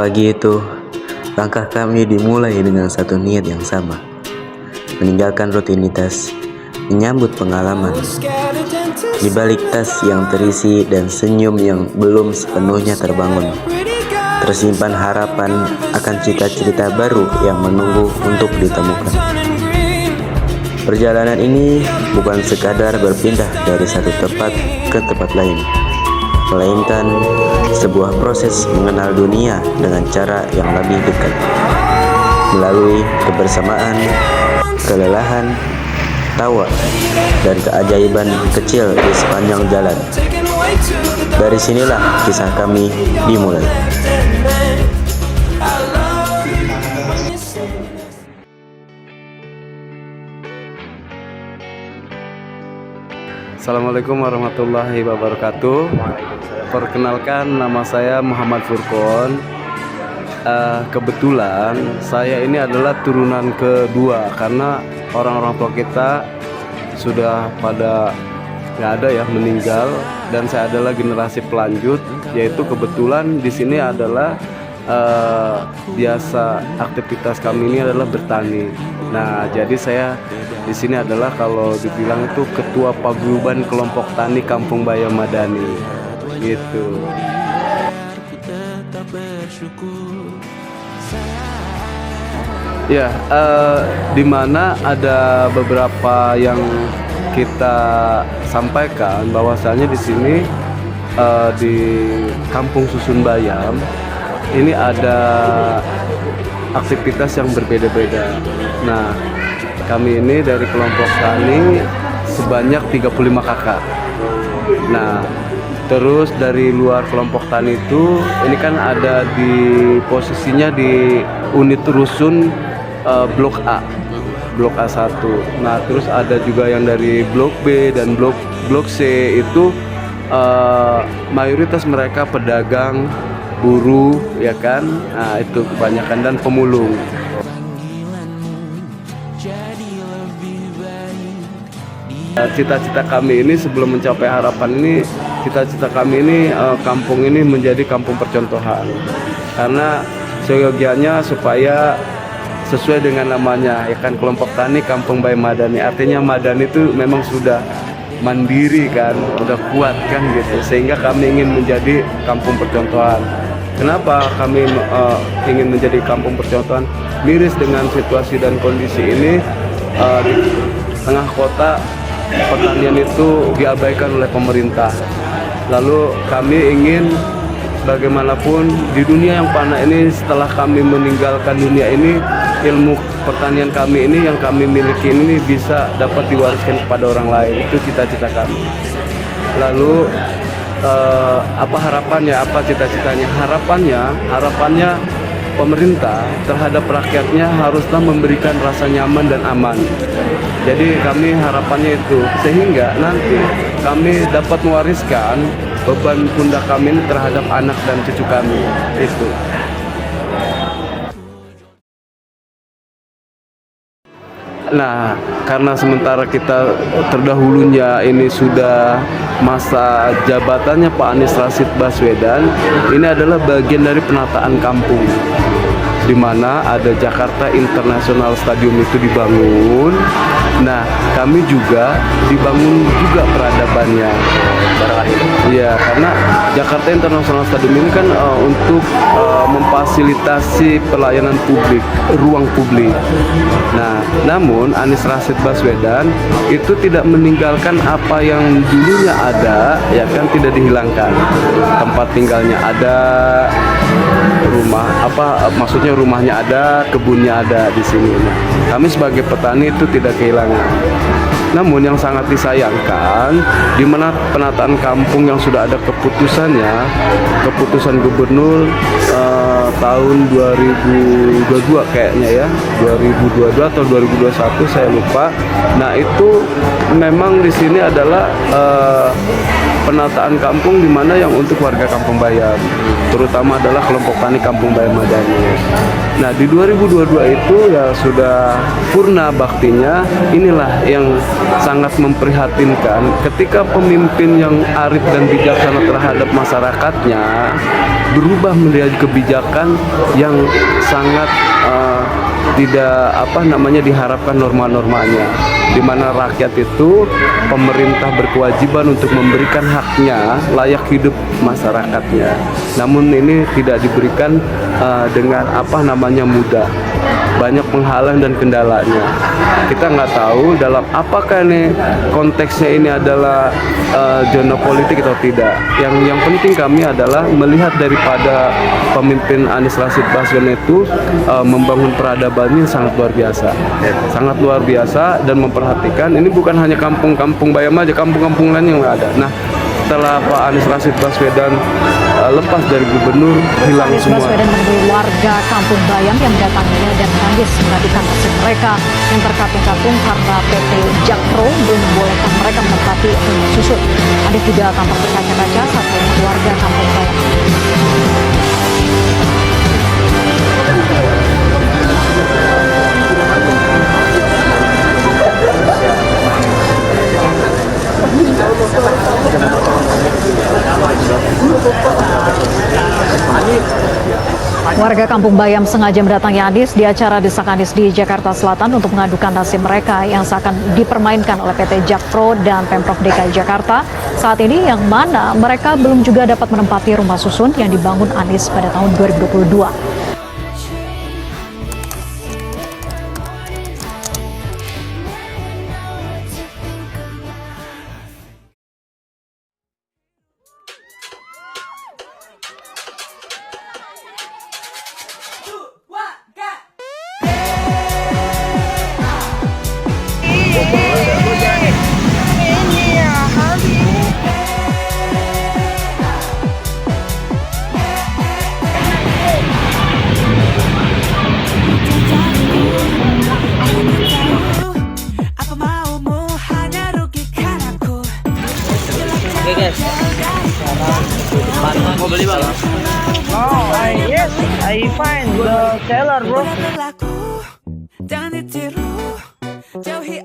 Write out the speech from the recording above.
Pagi itu, langkah kami dimulai dengan satu niat yang sama, meninggalkan rutinitas, menyambut pengalaman. Di balik tas yang terisi dan senyum yang belum sepenuhnya terbangun, tersimpan harapan akan cita-cita baru yang menunggu untuk ditemukan. Perjalanan ini bukan sekadar berpindah dari satu tempat ke tempat lain, melainkan sebuah proses mengenal dunia dengan cara yang lebih dekat, melalui kebersamaan, kelelahan, tawa, dan keajaiban kecil di sepanjang jalan. Dari sinilah kisah kami dimulai. Assalamualaikum warahmatullahi wabarakatuh. Perkenalkan, nama saya Muhammad Furqon. Kebetulan saya ini adalah turunan kedua, karena orang-orang tua kita sudah pada nggak ada ya, meninggal, dan saya adalah generasi pelanjut. Yaitu kebetulan di sini adalah biasa aktivitas kami ini adalah bertani. Nah, jadi saya di sini adalah kalau dibilang itu ketua paguyuban kelompok tani Kampung Bayam Madani gitu. Ya, di mana ada beberapa yang kita sampaikan bahwasanya di sini di Kampung Susun Bayam ini ada aktivitas yang berbeda-beda. Nah, kami ini dari kelompok tani sebanyak 35 kakak. Nah, terus dari luar kelompok tani itu, ini kan ada di posisinya di unit rusun blok A, blok A1. Nah, terus ada juga yang dari blok B dan blok C itu mayoritas mereka pedagang, buruh, ya kan? Nah, itu kebanyakan, dan pemulung. Cita-cita kami ini sebelum mencapai harapan ini, cita-cita kami ini kampung ini menjadi kampung percontohan, karena seyogianya supaya sesuai dengan namanya, ya kan, kelompok tani Kampung Bayam Madani. Artinya Madani itu memang sudah mandiri kan, udah kuat kan gitu, sehingga kami ingin menjadi kampung percontohan. Kenapa kami ingin menjadi kampung percontohan? Miris dengan situasi dan kondisi ini, di tengah kota pertanian itu diabaikan oleh pemerintah. Lalu kami ingin bagaimanapun di dunia yang fana ini, setelah kami meninggalkan dunia ini, ilmu pertanian kami ini yang kami miliki ini bisa dapat diwariskan kepada orang lain. Itu cita-cita kami. Lalu apa harapannya, apa cita-citanya? Harapannya pemerintah terhadap rakyatnya haruslah memberikan rasa nyaman dan aman. Jadi kami harapannya itu, sehingga nanti kami dapat mewariskan beban pundak kami ini terhadap anak dan cucu kami. Itu. Nah, karena sementara kita terdahulunya ini sudah masa jabatannya Pak Anies Rashid Baswedan, ini adalah bagian dari penataan kampung, di mana ada Jakarta International Stadium itu dibangun. Nah, kami juga dibangun juga peradabannya. Iya, karena Jakarta International Stadium ini kan untuk memfasilitasi pelayanan publik, ruang publik. Nah, namun Anies Rashid Baswedan itu tidak meninggalkan apa yang dulunya ada, ya kan, tidak dihilangkan. Tempat tinggalnya ada, maksudnya rumahnya ada, kebunnya ada di sini. Nah, kami sebagai petani itu tidak kehilangan. Namun yang sangat disayangkan, di mana penataan kampung yang sudah ada keputusannya, keputusan gubernur tahun 2022 kayaknya ya, 2022 atau 2021 saya lupa. Nah itu memang di sini adalah penataan kampung di mana yang untuk warga Kampung Bayam, terutama adalah kelompok tani Kampung Bayam Madani. Nah di 2022 itu ya sudah purna baktinya. Inilah yang sangat memprihatinkan ketika pemimpin yang arif dan bijaksana terhadap masyarakatnya berubah menjadi kebijakan yang sangat tidak diharapkan norma-normanya, di mana rakyat itu pemerintah berkewajiban untuk memberikan haknya, layak hidup masyarakatnya. Namun ini tidak diberikan dengan mudah. Banyak penghalang dan kendalanya. Kita nggak tahu dalam apakah ini konteksnya ini adalah zona politik atau tidak. Yang penting kami adalah melihat daripada pemimpin Anies Rashid Baswedan itu membangun peradabannya sangat luar biasa dan memperhatikan. Ini bukan hanya kampung Bayam aja, kampung-kampung lain yang ada. Nah, setelah Pak Anies Rashid Baswedan lepas dari gubernur, hilang Anies semua. Baswedan menemui warga Kampung Bayam yang mendatanginya dan menangis mengadukan nasib mereka yang terkapung-kapung karena PT Jakpro belum membolehkan mereka menempati rumah susun. Ada juga tampak berkaca-kaca saat melihat warga Kampung Bayam. Warga Kampung Bayam sengaja mendatangi Anies di acara Desak Anies di Jakarta Selatan untuk mengadukan nasib mereka yang seakan dipermainkan oleh PT Jakpro dan Pemprov DKI Jakarta saat ini, yang mana mereka belum juga dapat menempati rumah susun yang dibangun Anies pada tahun 2022. Mau beli bang? Oh, yes, I find the seller, bro. Dan ditiru, jauhi